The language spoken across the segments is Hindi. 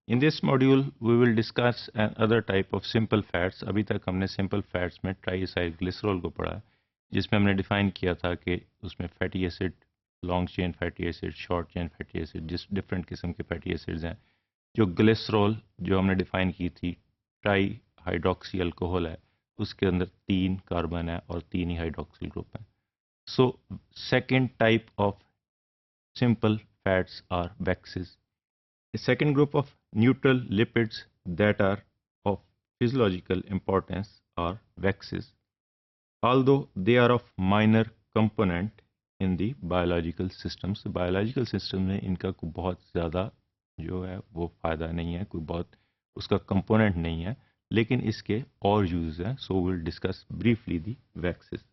In this module, we will discuss another type of simple fats. अभी तक हमने simple fats में ट्राइसाइल ग्लिसरॉल को पढ़ा, जिसमें हमने डिफाइन किया था कि उसमें fatty acid, long chain fatty acid, short chain fatty acid, जिस डिफरेंट किस्म के फैटी एसिड्स हैं. जो ग्लिसरॉल जो हमने डिफाइन की थी ट्राई हाइड्रोक्सी अल्कोहल है, उसके अंदर 3 कार्बन है और 3 ही हाइड्रोक्सिल ग्रुप हैं. So second type of simple fats are waxes. The second group of neutral lipids that are of physiological importance are waxes. Although they are of minor component in the biological systems, biological system में इनका कोई बहुत ज़्यादा जो है वो फ़ायदा नहीं है, कोई बहुत उसका कंपोनेंट नहीं है, लेकिन इसके और यूज़ हैं. So will discuss briefly the waxes.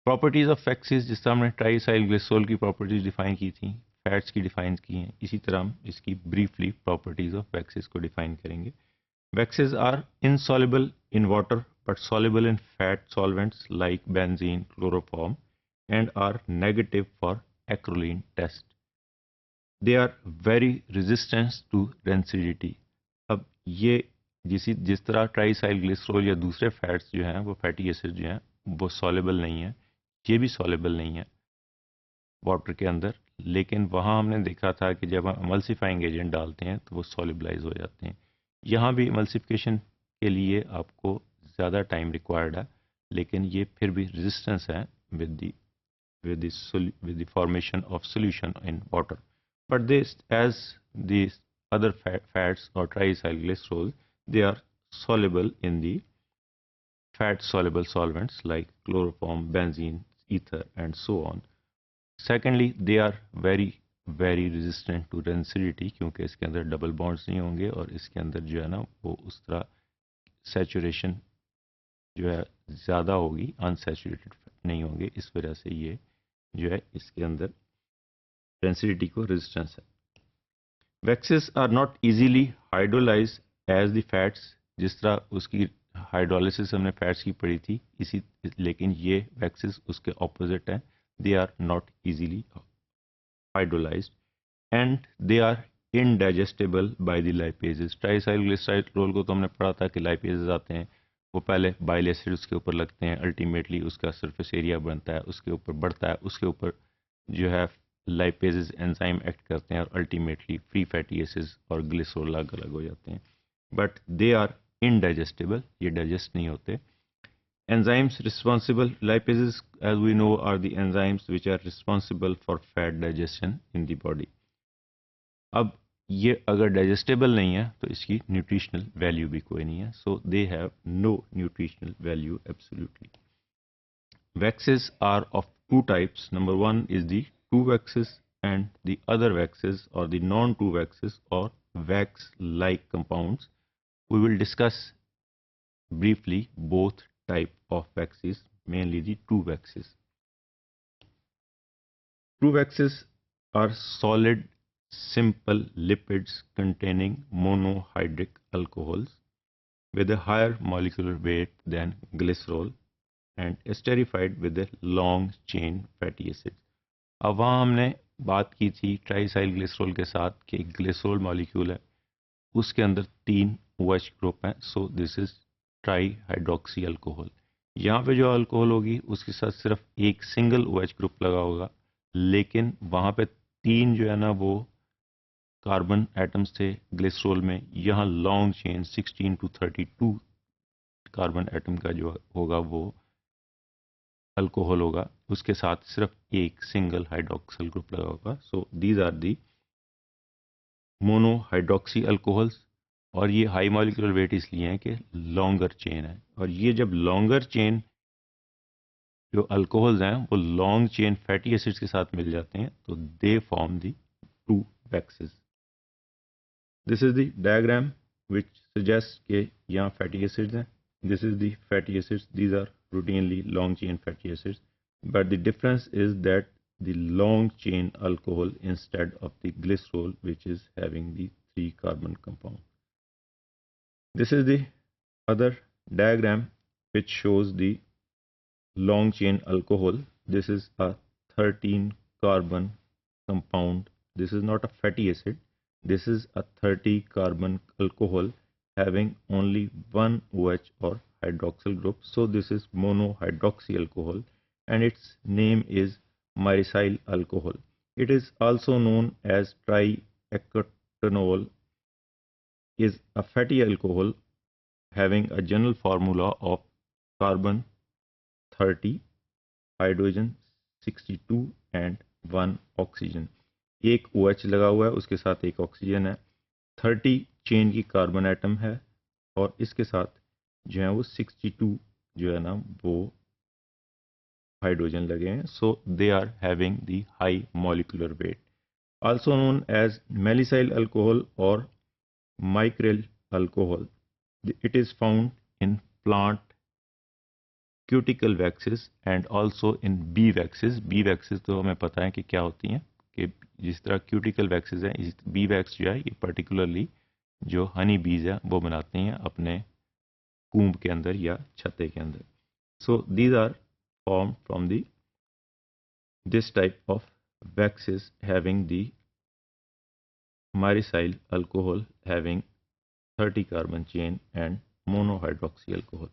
Properties of waxes, जिस तरह हमने ट्राइसाइल ग्लिसरॉल की प्रॉपर्टीज़ डिफाइन की थी, फैट्स की डिफाइन की हैं, इसी तरह हम इसकी ब्रीफली प्रॉपर्टीज़ ऑफ वैक्सेस को डिफाइन करेंगे. Waxes are insoluble in water but soluble in fat solvents like benzene, chloroform and are negative for acrolein test. They are very resistant to rancidity. अब ये जिस तरह ट्राइसाइल ग्लिसरॉल या दूसरे फैट्स जो हैं वो फैटी एसिड जो हैं वो सॉलेबल नहीं है, ये भी सॉलेबल नहीं है वाटर के अंदर, लेकिन वहाँ हमने देखा था कि जब हम एमल्सिफाइंग एजेंट डालते हैं तो वो सॉलिबलाइज हो जाते हैं. यहाँ भी एमल्सिफिकेशन के लिए आपको ज़्यादा टाइम रिक्वायर्ड है, लेकिन ये फिर भी रेजिस्टेंस है with the formation of solution in water. But this, as these other fats or triacyl glycerol, they are soluble in the fat soluble solvents like chloroform, benzene, ether and so on. Secondly, they are very resistant to rancidity, क्योंकि इसके अंदर डबल बॉन्ड्स नहीं होंगे और इसके अंदर जो है ना वो उस तरह सैचुरेशन जो है ज़्यादा होगी, अनसैचुरेटेड नहीं होंगे, इस वजह से ये जो है इसके अंदर rancidity को रेजिस्टेंस है. Waxes are not easily hydrolyse as the fats, जिस तरह उसकी हाइड्रोलिसिस हमने फैट्स की पढ़ी थी, इसी लेकिन ये वैक्सेस उसके ऑपोजिट हैं. They are not easily hydrolyzed and they are indigestible by the lipases. Triacyl glycerol को तो हमने पढ़ा था कि लाइपेजेस आते हैं, वो पहले बाइल एसिड उसके ऊपर लगते हैं, अल्टीमेटली उसका सरफेस एरिया बनता है, उसके ऊपर बढ़ता है, उसके ऊपर जो है लाइपेजेस एंजाइम एक्ट करते हैं और अल्टीमेटली फ्री फैटी एसिड्स और ग्लिसरॉल अलग अलग हो जाते हैं. बट दे आर इनडाइजेस्टेबल, ये डाइजेस्ट नहीं होते. Enzymes responsible, lipases as we know are the enzymes which are responsible for fat digestion in the body. अब ये अगर डाइजेस्टेबल नहीं है तो इसकी न्यूट्रिशनल वैल्यू भी कोई नहीं है. So they have no nutritional value absolutely. Waxes are of two types. Number one is the 2-waxes and the other waxes or the non-2-waxes or wax-like compounds. We will discuss briefly both type of waxes, mainly the 2-waxes. 2-waxes are solid simple lipids containing monohydric alcohols with a higher molecular weight than glycerol and esterified with a long chain fatty acids. अब वहाँ हमने बात की थी ट्राइसाइल ग्लिसरॉल के साथ कि एक ग्लिसरॉल मॉलिक्यूल है, उसके अंदर 3 OH ग्रुप हैं. So this is try hydroxy alcohol. यहाँ पे जो अल्कोहल होगी उसके साथ सिर्फ एक सिंगल OH ग्रुप लगा होगा, लेकिन वहाँ पे 3 जो है ना वो कार्बन एटम्स थे ग्लिसरॉल में. यहाँ long chain 16 to 32 carbon atom का जो होगा वो अल्कोहल होगा, उसके साथ सिर्फ एक सिंगल हाइड्रोक्सिल ग्रुप लगा होगा. So these are the monohydroxy alcohols. और ये हाई मॉलिक्यूलर वेट इसलिए है कि लॉन्गर चेन है, और ये जब लॉन्गर चेन जो अल्कोहल्स हैं वो लॉन्ग चेन फैटी एसिड्स के साथ मिल जाते हैं तो they form the 2-waxes. This is the diagram which suggest के यहाँ फैटी एसिड्स हैं. This is the fatty acids, these are routinely long chain fatty acids, but the difference is that the long chain alcohol instead of the glycerol, which is having the 3 carbon compound. This is the other diagram which shows the long chain alcohol. This is a 13 carbon compound. This is not a fatty acid. This is a 30 carbon alcohol having only one OH or hydroxyl group. So this is monohydroxy alcohol and its name is myricyl alcohol. It is also known as triacetanol, is a fatty alcohol having a general formula of carbon 30, hydrogen 62 and 1 oxygen. एक OH लगा हुआ है, उसके साथ एक ऑक्सीजन है, 30 चेन की कार्बन एटम है और इसके साथ जो है वो 62 जो है ना वो हाइड्रोजन लगे हैं. So they are having the high molecular weight. Also known as melissyl alcohol और myricyl alcohol. It is found in plant cuticle waxes and also in bee waxes. Bee waxes तो हमें पता है कि क्या होती हैं, कि जिस तरह cuticle waxes हैं, इस bee wax जो है ये particularly जो हनी बीज है वो बनाते हैं अपने कूंब के अंदर या छत्ते के अंदर. So these are formed from this type of waxes having the myricyl alcohol having 30 carbon chain and monohydroxy alcohol.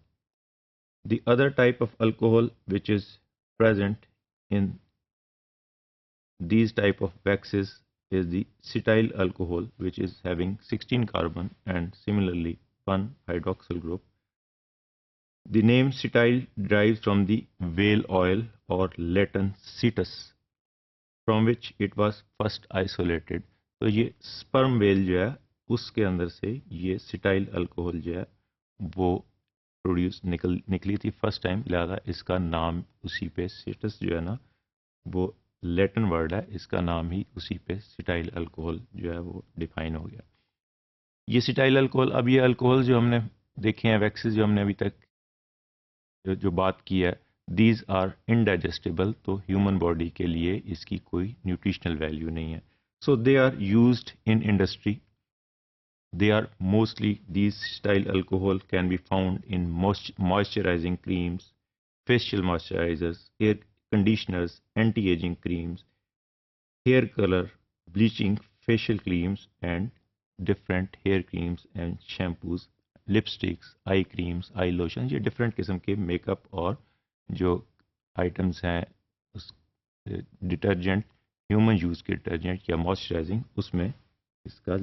The other type of alcohol which is present in these type of waxes is the cetyl alcohol, which is having 16 carbon and similarly 1 hydroxyl group. The name cetyl derives from the whale oil or Latin cetus, from which it was first isolated. तो ये sperm whale जो है उसके अंदर से ये cetyl alcohol जो है वो प्रोड्यूस निकली थी फर्स्ट टाइम, लिहाजा इसका नाम उसी पे सिटस जो है ना वो लैटिन वर्ड है, इसका नाम ही उसी पे सिटाइल अल्कोहल जो है वो डिफाइन हो गया. ये सिटाइल अल्कोहल, अब ये अल्कोहल जो हमने देखे हैं वैक्सेस जो हमने अभी तक जो बात की है, दीज आर इनडाइजेस्टेबल, तो ह्यूमन बॉडी के लिए इसकी कोई न्यूट्रिशनल वैल्यू नहीं है. So they are used in industry. They are mostly, these style alcohol can be found in moisturizing creams, facial moisturizers, air conditioners, anti-aging creams, hair color, bleaching, facial creams and different hair creams and shampoos, lipsticks, eye creams, eye lotions. ये different किस्म के मेकअप और जो आइटम्स हैं उस डिटर्जेंट, ह्यूमन यूज़ के डिटर्जेंट या मॉइस्चराइजिंग, उसमें इसका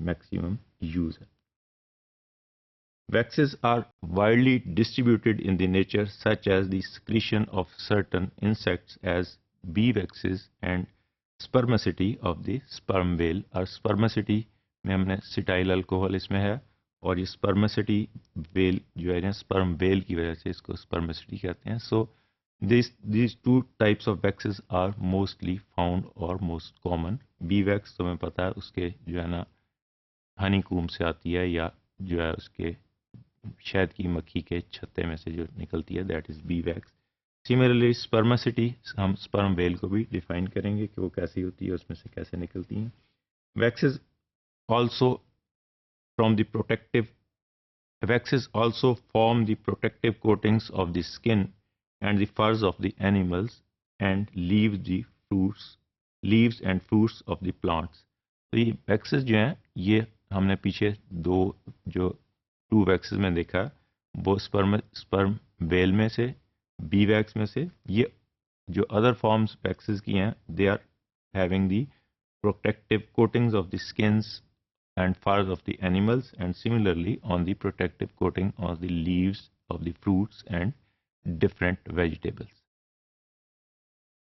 maximum use. Waxes are widely distributed in the nature, such as the secretion of certain insects as bee waxes and spermaceti of the sperm whale. और spermaceti में हमने cetyl alcohol इसमें है और ये spermaceti whale जो है ना sperm whale की वजह से इसको spermaceti कहते हैं. So these two types of waxes are mostly found or most common. Bee wax तो हमें पता है उसके जो है ना हनी कूम से आती है या जो है उसके शहद की मक्खी के छत्ते में से जो निकलती है, that is bee wax. Similarly spermaceti, हम स्पर्म वेल को भी डिफाइन करेंगे कि वो कैसी होती है, उसमें से कैसे निकलती हैं. Waxes also from the protective waxes also form the protective coatings of the skin and the furs of the animals and leaves and fruits of the plants. तो ये वैक्सेस जो हैं ये हमने पीछे जो टू वैक्सेस में देखा, वो स्पर्म वेल में से, बी वैक्स में से. ये जो अदर फॉर्म्स वैक्सेस की हैं, they are having the protective coatings of the skins and furs of the animals and similarly on the protective coating of the leaves of the fruits and different vegetables.